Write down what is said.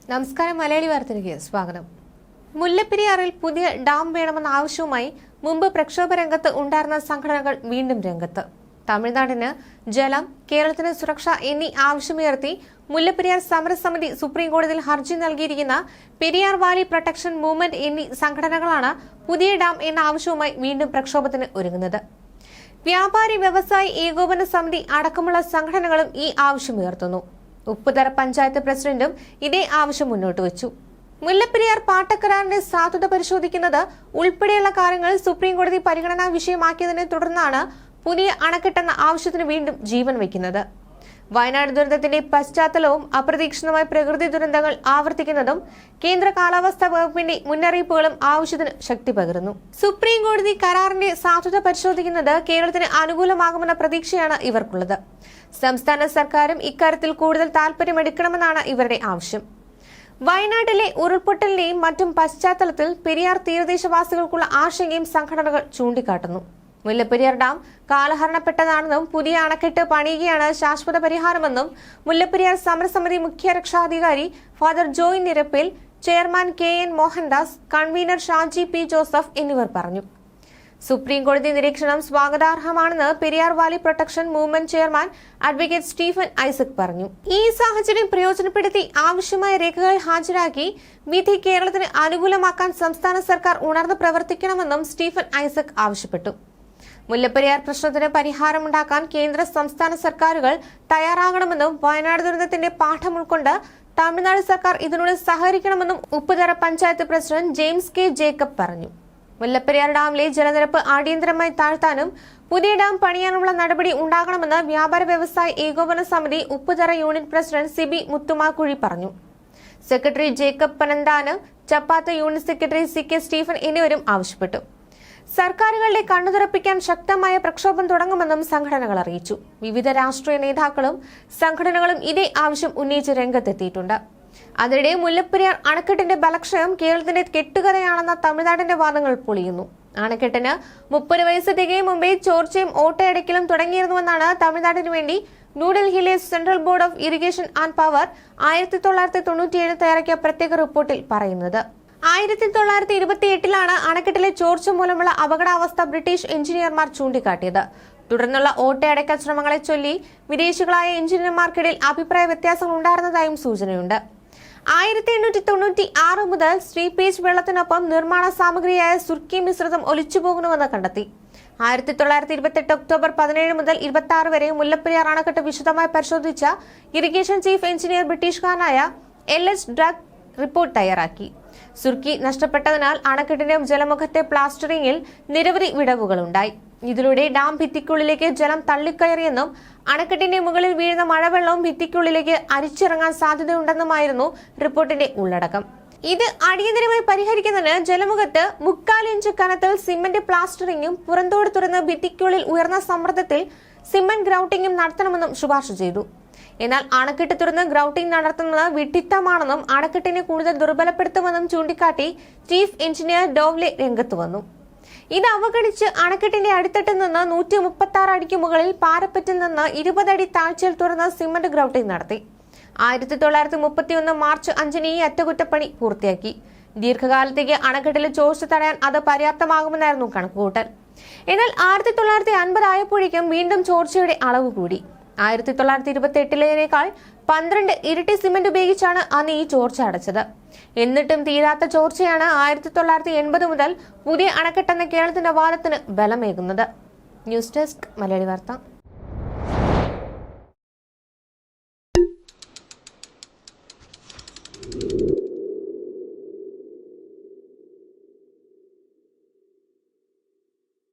നമസ്കാരം. മലയാളി വാർത്തയിലേക്ക് സ്വാഗതം. മുല്ലപ്പെരിയാറിൽ പുതിയ ഡാം വേണമെന്ന ആവശ്യവുമായി മുമ്പ് പ്രക്ഷോഭ രംഗത്ത് ഉണ്ടായിരുന്ന സംഘടനകൾ വീണ്ടും രംഗത്ത്. തമിഴ്നാടിന് ജലം, കേരളത്തിന് സുരക്ഷ എന്നീ ആവശ്യമുയർത്തി മുല്ലപ്പെരിയാർ സമരസമിതി സുപ്രീംകോടതിയിൽ ഹർജി നൽകിയിരിക്കുന്ന പെരിയാർ വാലി പ്രൊട്ടക്ഷൻ മൂവ്മെന്റ് എന്നീ സംഘടനകളാണ് പുതിയ ഡാം എന്ന ആവശ്യവുമായി വീണ്ടും പ്രക്ഷോഭത്തിന് ഒരുങ്ങുന്നത്. വ്യാപാരി വ്യവസായി ഏകോപന സമിതി അടക്കമുള്ള സംഘടനകളും ഈ ആവശ്യമുയർത്തുന്നു. ഉപ്പുതറ പഞ്ചായത്ത് പ്രസിഡന്റും ഇതേ ആവശ്യം മുന്നോട്ട് വെച്ചു. മുല്ലപ്പെരിയാർ പാട്ടക്കരാറിന്റെ സാധുത പരിശോധിക്കുന്നത് ഉൾപ്പെടെയുള്ള കാര്യങ്ങൾ സുപ്രീംകോടതി പരിഗണനാ വിഷയമാക്കിയതിനെ തുടർന്നാണ് പുതിയ അണക്കെട്ടെന്ന ആവശ്യത്തിന് വീണ്ടും ജീവൻ വയ്ക്കുന്നത്. വയനാട് ദുരന്തത്തിന്റെ പശ്ചാത്തലവും അപ്രതീക്ഷിതമായ പ്രകൃതി ദുരന്തങ്ങൾ ആവർത്തിക്കുന്നതും കേന്ദ്ര കാലാവസ്ഥാ വകുപ്പിന്റെ മുന്നറിയിപ്പുകളും ആവശ്യത്തിന് ശക്തി പകരുന്നു. സുപ്രീംകോടതി കരാറിന്റെ സാധുത പരിശോധിക്കുന്നത് കേരളത്തിന് അനുകൂലമാകുമെന്ന പ്രതീക്ഷയാണ് ഇവർക്കുള്ളത്. സംസ്ഥാന സർക്കാരും ഇക്കാര്യത്തിൽ കൂടുതൽ താൽപര്യമെടുക്കണമെന്നാണ് ഇവരുടെ ആവശ്യം. വയനാട്ടിലെ ഉരുൾപൊട്ടലിന്റെയും മറ്റും പശ്ചാത്തലത്തിൽ പെരിയാർ തീരദേശവാസികൾക്കുള്ള ആശങ്കയും സംഘടനകൾ ചൂണ്ടിക്കാട്ടുന്നു. മുല്ലപ്പെരിയാർ ഡാം കാലഹരണപ്പെട്ടതാണെന്നും പുതിയ അണക്കെട്ട് പണിയുകയാണ് ശാശ്വത പരിഹാരമെന്നും മുല്ലപ്പെരിയാർ സമരസമിതി മുഖ്യ രക്ഷാധികാരി father Joy Nirappil, chairman KN Mohandas, convener Shaji P Joseph എന്നിവർ പറഞ്ഞു. സുപ്രീംകോടതി നിരീക്ഷണം സ്വാഗതാർഹമാണെന്ന് Periyar valley protection movement chairman advocate Stephen Isaac പറഞ്ഞു. ഈ സാഹചര്യം പ്രയോജനപ്പെടുത്തി ആവശ്യമായ രേഖകൾ ഹാജരാക്കി വിധി കേരളത്തിന് അനുകൂലമാക്കാൻ സംസ്ഥാന സർക്കാർ ഉണർന്ന് പ്രവർത്തിക്കണമെന്നും സ്റ്റീഫൻ ഐസക് ആവശ്യപ്പെട്ടു. മുല്ലപ്പെരിയാർ പ്രശ്നത്തിന് പരിഹാരമുണ്ടാക്കാൻ കേന്ദ്ര സംസ്ഥാന സർക്കാരുകൾ തയ്യാറാകണമെന്നും വയനാട് ദുരന്തത്തിന്റെ പാഠം ഉൾക്കൊണ്ട് തമിഴ്നാട് സർക്കാർ ഇതിനോട് സഹകരിക്കണമെന്നും Upputhara panchayat president James K Jacob പറഞ്ഞു. മുല്ലപ്പെരിയാർ ഡാമിലെ ജലനിരപ്പ് അടിയന്തരമായി താഴ്ത്താനും പുതിയ ഡാം പണിയാനുള്ള നടപടി ഉണ്ടാകണമെന്ന് വ്യാപാര വ്യവസായ ഏകോപന സമിതി ഉപ്പുതറ യൂണിറ്റ് പ്രസിഡന്റ് സിബി മുത്തുമാക്കുഴി പറഞ്ഞു. സെക്രട്ടറി ജേക്കബ് പനന്താനം, ചപ്പാത്ത് യൂണിറ്റ് സെക്രട്ടറി CK സ്റ്റീഫൻ എന്നിവരും ആവശ്യപ്പെട്ടു. സർക്കാരുകളുടെ കണ്ണുതുറപ്പിക്കാൻ ശക്തമായ പ്രക്ഷോഭം തുടങ്ങുമെന്നും സംഘടനകൾ അറിയിച്ചു. വിവിധ രാഷ്ട്രീയ നേതാക്കളും സംഘടനകളും ഇതേ ആവശ്യം ഉന്നയിച്ച് രംഗത്തെത്തിയിട്ടുണ്ട്. അതിനിടെ മുല്ലപ്പെരിയാർ അണക്കെട്ടിന്റെ ബലക്ഷയം കേരളത്തിന്റെ കെട്ടുകഥയാണെന്ന തമിഴ്നാടിന്റെ വാദങ്ങൾ പൊളിയുന്നു. അണക്കെട്ടിന് 30 വയസ്സ് തികയും മുമ്പേ ചോർച്ചയും ഓട്ടയടയ്ക്കലും തുടങ്ങിയിരുന്നുവെന്നാണ് തമിഴ്നാടിനു വേണ്ടി ന്യൂഡൽഹിയിലെ central board of irrigation and power 1997 തയ്യാറാക്കിയ പ്രത്യേക റിപ്പോർട്ടിൽ പറയുന്നത്. 1928 അണക്കെട്ടിലെ ചോർച്ച മൂലമുള്ള അപകടാവസ്ഥ ബ്രിട്ടീഷ് എഞ്ചിനീയർമാർ ചൂണ്ടിക്കാട്ടിയത്. തുടർന്നുള്ള ഓട്ടയടയ്ക്കൽ ശ്രമങ്ങളെ ചൊല്ലി വിദേശികളായ എഞ്ചിനീയർമാർക്കിടയിൽ അഭിപ്രായ വ്യത്യാസങ്ങൾ ഉണ്ടായിരുന്നതായും സൂചനയുണ്ട്. 1896 മുതൽ ശ്രീപേജ് വെള്ളത്തിനൊപ്പം നിർമ്മാണ സാമഗ്രിയായ സുർക്കി മിശ്രിതം ഒലിച്ചുപോകുന്നുവെന്ന് കണ്ടെത്തി. 1928 ഒക്ടോബർ 17 മുതൽ 26 വരെ മുല്ലപ്പെരിയാർ അണക്കെട്ട് വിശദമായി പരിശോധിച്ച ഇറിഗേഷൻ ചീഫ് എഞ്ചിനീയർ ബ്രിട്ടീഷുകാരനായ LH ഡ്രഗ് റിപ്പോർട്ട് തയ്യാറാക്കി. സുർക്കി നഷ്ടപ്പെട്ടതിനാൽ അണക്കെട്ടിന്റെ ജലമുഖത്തെ പ്ലാസ്റ്ററിംഗിൽ നിരവധി വിടവുകളുണ്ടായി. ഇതിലൂടെ ഡാം ഭിത്തിക്കുള്ളിലേക്ക് ജലം തള്ളിക്കയറിയെന്നും അണക്കെട്ടിന്റെ മുകളിൽ വീഴുന്ന മഴവെള്ളവും ഭിത്തിക്കുള്ളിലേക്ക് അരിച്ചിറങ്ങാൻ സാധ്യതയുണ്ടെന്നുമായിരുന്നു റിപ്പോർട്ടിന്റെ ഉള്ളടക്കം. ഇത് അടിയന്തരമായി പരിഹരിക്കുന്നതിന് ജലമുഖത്ത് 3/4 ഇഞ്ച് കനത്തിൽ സിമന്റ് പ്ലാസ്റ്ററിംഗും പുറന്തോട് തുറന്ന് ഭിത്തിക്കുള്ളിൽ ഉയർന്ന സമ്മർദ്ദത്തിൽ സിമന്റ് ഗ്രൗട്ടിംഗും നടത്തണമെന്നും ശുപാർശ ചെയ്തു. എന്നാൽ അണക്കെട്ട് തുറന്ന് ഗ്രൗട്ടിംഗ് നടത്തുന്നത് വിഡ്ഢിത്തമാണെന്നും അണക്കെട്ടിനെ കൂടുതൽ ദുർബലപ്പെടുത്തുമെന്നും ചൂണ്ടിക്കാട്ടി ചീഫ് എഞ്ചിനീയർ ഡോവ്ലെ രംഗത്ത് വന്നു. ഇത് അവഗണിച്ച് അണക്കെട്ടിന്റെ അടിത്തട്ടിൽ നിന്ന് 136 അടിക്ക് മുകളിൽ പാരപ്പറ്റിൽ നിന്ന് 20 അടി താഴ്ചയിൽ തുറന്ന് സിമന്റ് ഗ്രൗട്ടിംഗ് നടത്തി. 1931 മാർച്ച് 5 ഈ അറ്റകുറ്റപ്പണി പൂർത്തിയാക്കി. ദീർഘകാലത്തേക്ക് അണക്കെട്ടിലെ ചോർച്ച തടയാൻ അത് പര്യാപ്തമാകുമെന്നായിരുന്നു കണക്കുകൂട്ടൽ. എന്നാൽ 1950 ആയപ്പോഴേക്കും വീണ്ടും ചോർച്ചയുടെ അളവ് കൂടി. 1928 12 ഇരട്ടി സിമന്റ് ഉപയോഗിച്ചാണ് അന്ന് ഈ ചോർച്ച അടച്ചത്. എന്നിട്ടും തീരാത്ത ചോർച്ചയാണ് 1980 മുതൽ പുതിയ അണക്കെട്ടെന്ന കേരളത്തിന്റെ വാദത്തിന് ബലമേകുന്നത്. ന്യൂസ് ഡെസ്ക് മലയാളി വാർത്ത.